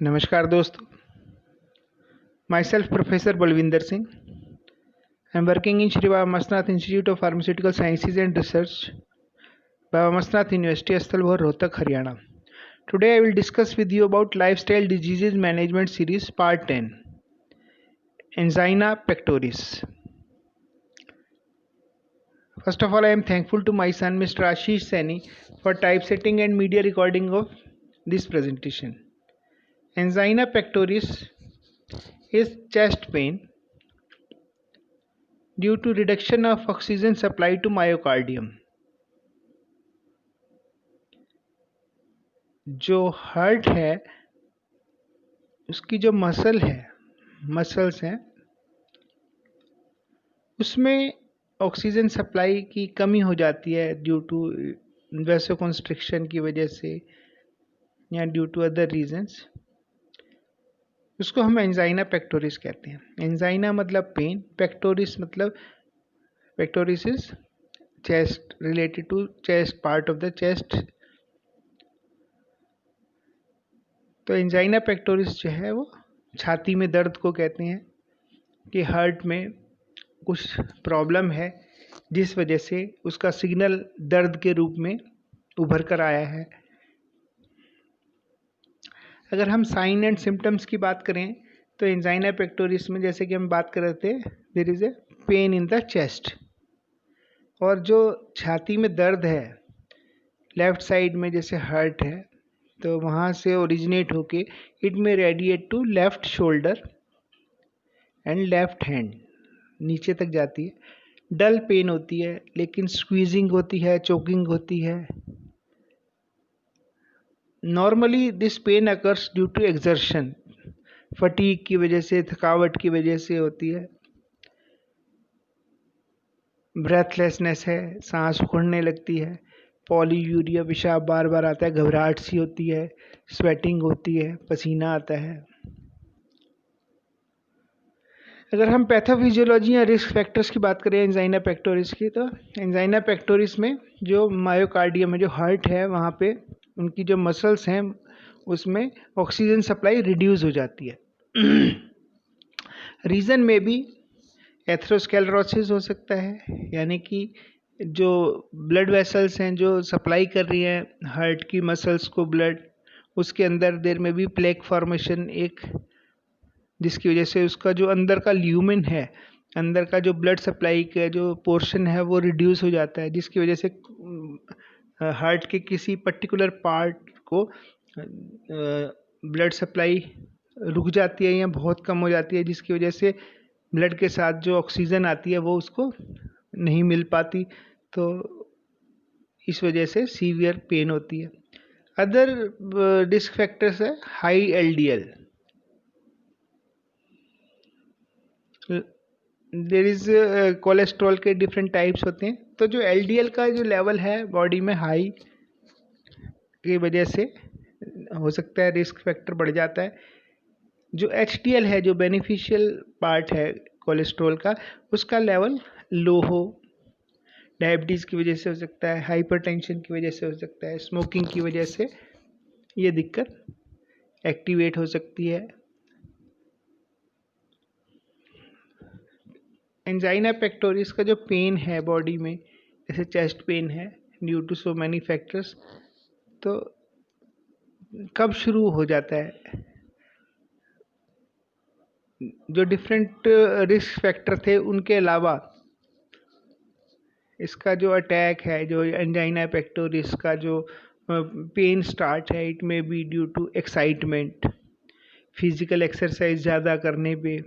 नमस्कार दोस्तों, myself Professor Balwinder Singh. I am working in Shri Baba Amarnath Institute of Pharmaceutical Sciences and Research, Baba Amarnath University, Astalbhor, Rohtak, Haryana. Today I will discuss with you about Lifestyle Diseases Management Series Part 10, Angina Pectoris. First of all, I am thankful to my son Mr. Ashish Saini for typesetting and media recording of this presentation. Angina pectoris is chest pain due to reduction of oxygen supply to myocardium. जो heart है उसकी जो muscles हैं उसमें oxygen supply की कमी हो जाती है ड्यू टू वैसोकंस्ट्रिक्शन की वजह से या ड्यू टू अदर रीजंस। उसको हम एंजाइना पेक्टोरिस कहते हैं। एंजाइना मतलब पेन, पेक्टोरिस मतलब pectoris is chest, related to chest, part of the chest. तो एंजाइना पेक्टोरिस जो है वो छाती में दर्द को कहते हैं कि हार्ट में कुछ प्रॉब्लम है जिस वजह से उसका सिग्नल दर्द के रूप में उभर कर आया है। अगर हम साइन एंड सिम्टम्स की बात करें तो एंजाइना पेक्टोरिस में जैसे कि हम बात कर रहे थे, there is a pain in the chest, और जो छाती में दर्द है लेफ्ट साइड में जैसे हार्ट है तो वहाँ से ओरिजिनेट होके इट में radiate to left shoulder and left hand, नीचे तक जाती है। डल पेन होती है लेकिन स्क्वीजिंग होती है, चोकिंग होती है। Normally this pain occurs due to exertion, fatigue की वजह से, थकावट की वजह से होती है। ब्रेथलेसनेस है, सांस उखड़ने लगती है, पॉलीयूरिया, पेशाब बार बार आता है, घबराहट सी होती है, स्वेटिंग होती है, पसीना आता है। अगर हम पैथोफिजियोलॉजी या रिस्क फैक्टर्स की बात करें एंजाइना पेक्टोरिस की, तो एंजाइना पेक्टोरिस में जो मायोकार्डियम है, जो हार्ट है, वहाँ पे उनकी जो मसल्स हैं उसमें ऑक्सीजन सप्लाई रिड्यूस हो जाती है। रीज़न में भी एथेरोस्क्लेरोसिस हो सकता है, यानी कि जो ब्लड वेसल्स हैं जो सप्लाई कर रही हैं हार्ट की मसल्स को ब्लड, उसके अंदर देर में भी प्लेक फॉर्मेशन, एक जिसकी वजह से उसका जो अंदर का ल्यूमेन है, अंदर का जो ब्लड सप्लाई का जो पोर्शन है वो रिड्यूस हो जाता है, जिसकी वजह से हार्ट के किसी पर्टिकुलर पार्ट को ब्लड सप्लाई रुक जाती है या बहुत कम हो जाती है, जिसकी वजह से ब्लड के साथ जो ऑक्सीजन आती है वो उसको नहीं मिल पाती, तो इस वजह से सीवियर पेन होती है। अदर रिस्क फैक्टर्स है high LDL, there is cholesterol के डिफरेंट टाइप्स होते हैं, तो जो एलडीएल का जो लेवल है बॉडी में हाई की वजह से हो सकता है रिस्क फैक्टर बढ़ जाता है। जो एचडीएल है, जो बेनिफिशियल पार्ट है कोलेस्ट्रॉल का, उसका लेवल लो हो, डायबिटीज़ की वजह से हो सकता है, हाइपरटेंशन की वजह से हो सकता है, स्मोकिंग की वजह से ये दिक्कत एक्टिवेट हो सकती है। एंजाइना पेक्टोरिस का जो पेन है बॉडी में, जैसे चेस्ट पेन है due to so many factors, तो कब शुरू हो जाता है? जो डिफरेंट रिस्क फैक्टर थे उनके अलावा इसका जो अटैक है, जो एंजाइना पेक्टोरिस का जो पेन स्टार्ट है, it may be due to excitement, physical exercise ज़्यादा करने पे,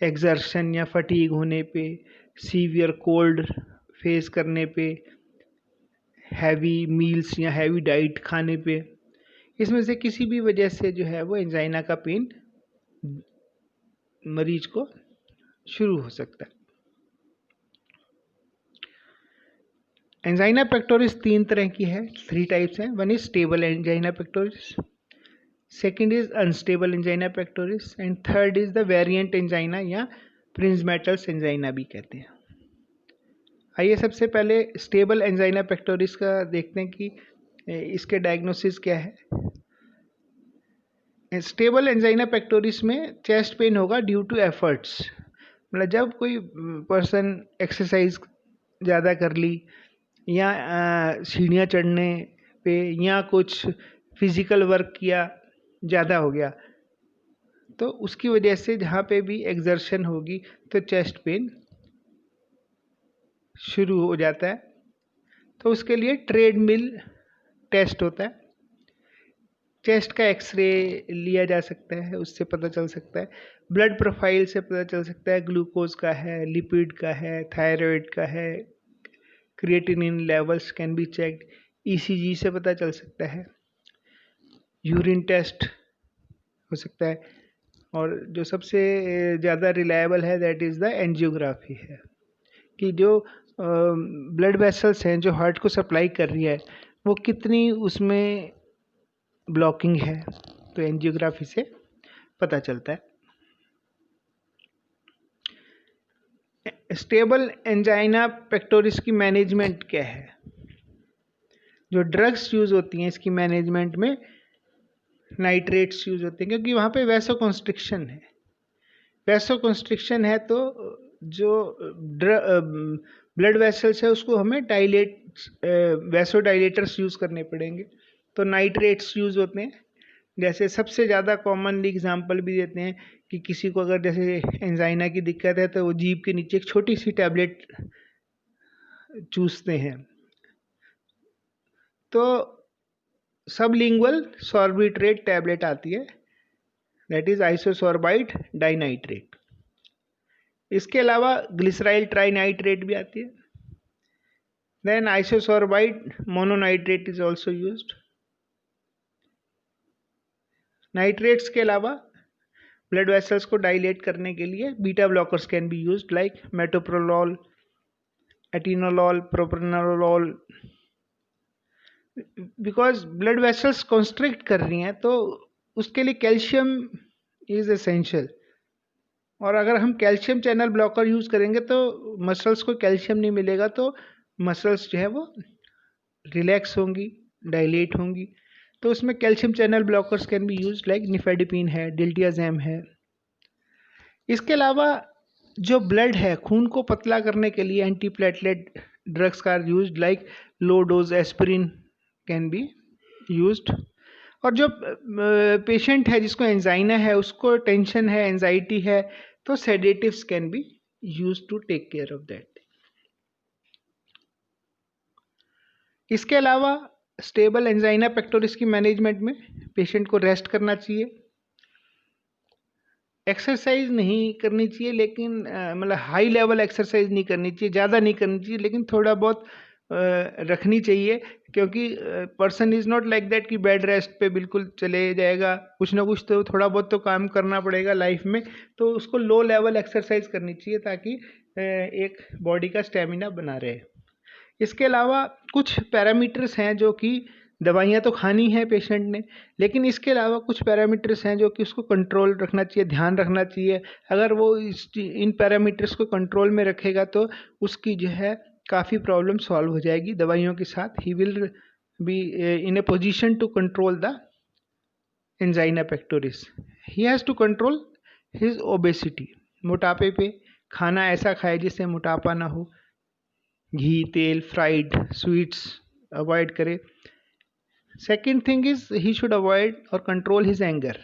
एक्सर्शन या फटीग होने पे, सीवियर कोल्ड फेस करने पे, हैवी मील्स या हैवी डाइट खाने पे, इसमें से किसी भी वजह से जो है वो एंजाइना का पेन मरीज को शुरू हो सकता है। एंजाइना पेक्टोरिस 3 तरह की है, 3 टाइप्स हैं। One is stable angina pectoris, second is unstable angina pectoris, and third is the variant angina या प्रिंजमेटल्स एंजाइना भी कहते हैं। आइए सबसे पहले स्टेबल एंजाइना पेक्टोरिस का देखते हैं कि इसके डायग्नोसिस क्या है। स्टेबल एंजाइना पेक्टोरिस में चेस्ट पेन होगा ड्यू टू एफर्ट्स, मतलब जब कोई पर्सन एक्सरसाइज ज़्यादा कर ली या सीढ़ियाँ चढ़ने पे या कुछ फिजिकल वर्क किया ज़्यादा हो गया, तो उसकी वजह से जहाँ पे भी एक्सर्शन होगी तो चेस्ट पेन शुरू हो जाता है। तो उसके लिए ट्रेडमिल टेस्ट होता है, चेस्ट का एक्सरे लिया जा सकता है, उससे पता चल सकता है, ब्लड प्रोफाइल से पता चल सकता है, ग्लूकोज का है, लिपिड का है, थायराइड का है, creatinine levels can be checked, ECG से पता चल सकता है, यूरिन टेस्ट हो सकता है, और जो सबसे ज़्यादा रिलायबल है दैट इज़ द एंजियोग्राफी है, कि जो ब्लड वेसल्स हैं जो हार्ट को सप्लाई कर रही है वो कितनी उसमें ब्लॉकिंग है, तो एंजियोग्राफी से पता चलता है। स्टेबल एंजाइना पेक्टोरिस की मैनेजमेंट क्या है? जो ड्रग्स यूज़ होती हैं इसकी मैनेजमेंट में नाइट्रेट्स यूज़ होते हैं, क्योंकि वहाँ पे वैसोकंस्ट्रिक्शन है। वैसोकंस्ट्रिक्शन है तो जो ब्लड वेसल्स है उसको हमें वैसोडाइलेटर्स यूज़ करने पड़ेंगे, तो नाइट्रेट्स यूज़ होते हैं। जैसे सबसे ज़्यादा कॉमनली एग्जांपल भी देते हैं कि किसी को अगर जैसे एंजाइना की दिक्कत है तो वो जीभ के नीचे एक छोटी सी टैबलेट चूसते हैं, तो सबलिंगुअल सॉर्बिट्रेट टैबलेट आती है, दैट इज आइसोसॉर्बाइड डाइनाइट्रेट। इसके अलावा ग्लिसराइल ट्राइनाइट्रेट भी आती है, then isosorbide mononitrate is also used. Nitrates के अलावा ब्लड वेसल्स को डायलेट करने के लिए beta blockers can be used like metoprolol, atenolol, propranolol, because blood vessels constrict कर रही हैं तो उसके लिए कैल्शियम इज एसेंशियल, और अगर हम कैल्शियम चैनल ब्लॉकर यूज़ करेंगे तो मसल्स को कैल्शियम नहीं मिलेगा, तो मसल्स जो है वो रिलैक्स होंगी, डायलेट होंगी, तो उसमें calcium channel blockers can be use like nifedipine है, डिल्टियाजैम है। इसके अलावा जो ब्लड है, खून को पतला करने के लिए एंटीप्लेटलेट ड्रग्स का use like low dose aspirin can be used. और जो पेशेंट है जिसको एंजाइना है, उसको टेंशन है, एंजाइटी है, तो sedatives can be use to take care of that. इसके अलावा स्टेबल एंजाइना पेक्टोरिस की मैनेजमेंट में पेशेंट को रेस्ट करना चाहिए, एक्सरसाइज नहीं करनी चाहिए, लेकिन मतलब हाई लेवल एक्सरसाइज नहीं करनी चाहिए, ज़्यादा नहीं करनी चाहिए, लेकिन थोड़ा बहुत रखनी चाहिए, क्योंकि person is not like that कि बेड रेस्ट पे बिल्कुल चले जाएगा, कुछ ना कुछ तो थोड़ा बहुत तो काम करना पड़ेगा लाइफ में, तो उसको लो लेवल एक्सरसाइज करनी चाहिए ताकि एक बॉडी का स्टेमिना बना रहे। इसके अलावा कुछ पैरामीटर्स हैं जो कि दवाइयाँ तो खानी है पेशेंट ने, लेकिन इसके अलावा कुछ पैरामीटर्स हैं जो कि उसको कंट्रोल रखना चाहिए, ध्यान रखना चाहिए। अगर वो इन पैरामीटर्स को कंट्रोल में रखेगा तो उसकी जो है काफ़ी प्रॉब्लम सॉल्व हो जाएगी दवाइयों के साथ। He will be in a position to control the angina pectoris. He has to control his obesity, मोटापे पे खाना ऐसा खाए जिससे मोटापा ना हो, घी, तेल, फ्राइड स्वीट्स अवॉइड करे। Second thing is he should avoid और control his anger.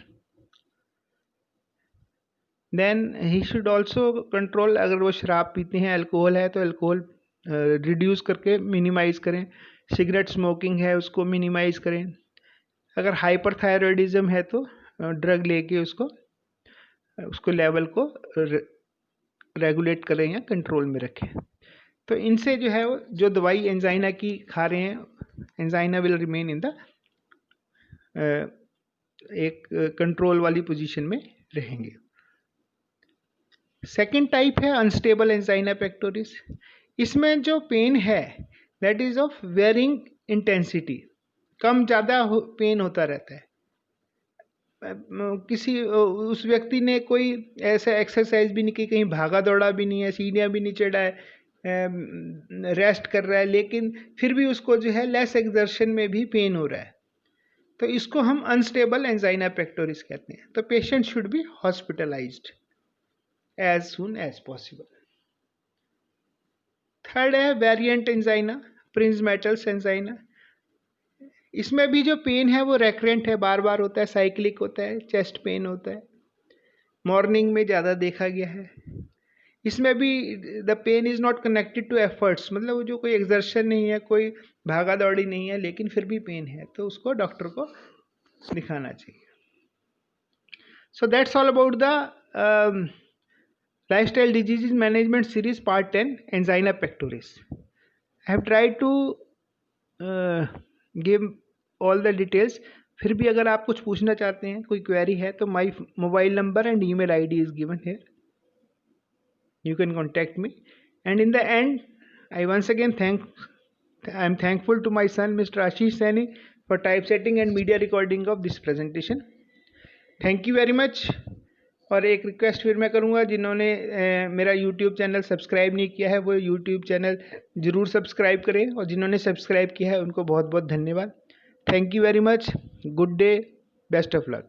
Then he should also control, अगर वो शराब पीते हैं, अल्कोहल है तो अल्कोहल रिड्यूस करके मिनिमाइज करें, सिगरेट स्मोकिंग है उसको मिनिमाइज करें, अगर हाइपरथायरॉयडिज्म है तो ड्रग लेके उसको लेवल को रेगुलेट करें या कंट्रोल में रखें। तो इनसे जो है जो दवाई एंजाइना की खा रहे हैं, angina will remain in the एक कंट्रोल वाली पोजीशन में रहेंगे। सेकेंड टाइप है अनस्टेबल एंजाइना पेक्टोरिस। इसमें जो पेन है that is of varying intensity, कम ज़्यादा पेन होता रहता है। किसी उस व्यक्ति ने कोई ऐसा एक्सरसाइज भी नहीं की, कहीं भागा दौड़ा भी नहीं है, सीढ़ियाँ भी नहीं चढ़ा है, रेस्ट कर रहा है, लेकिन फिर भी उसको जो है लेस एक्सर्शन में भी पेन हो रहा है, तो इसको हम अनस्टेबल एंजाइना पेक्टोरिस कहते हैं। तो patient should be hospitalised as soon as possible. Third है वेरिएंट एंजाइना, प्रिंजमेटल्स एंजाइना। इसमें भी जो पेन है वो रेकरेंट है, बार बार होता है, साइक्लिक होता है, चेस्ट पेन होता है, मॉर्निंग में ज़्यादा देखा गया है। इसमें भी the pain is not connected to efforts, मतलब जो कोई एक्सर्शन नहीं है, कोई भागा दौड़ी नहीं है, लेकिन फिर भी पेन है, तो उसको डॉक्टर को दिखाना चाहिए। So that's all about the Lifestyle Diseases Management Series Part 10 Angina Pectoris. I have tried to give all the details. फिर भी अगर आप कुछ पूछना चाहते हैं, कोई क्वेरी है, तो my mobile number and email ID is given here. You can contact me. And in the end, I once again I am thankful to my son Mr. Ashish Saini for typesetting and media recording of this presentation. Thank you very much. और एक request फिर मैं करूँगा, जिन्होंने मेरा YouTube channel subscribe नहीं किया है वो यूट्यूब चैनल ज़रूर सब्सक्राइब करें, और जिन्होंने सब्सक्राइब किया है उनको बहुत बहुत धन्यवाद। Thank you very much. Good day, best of luck.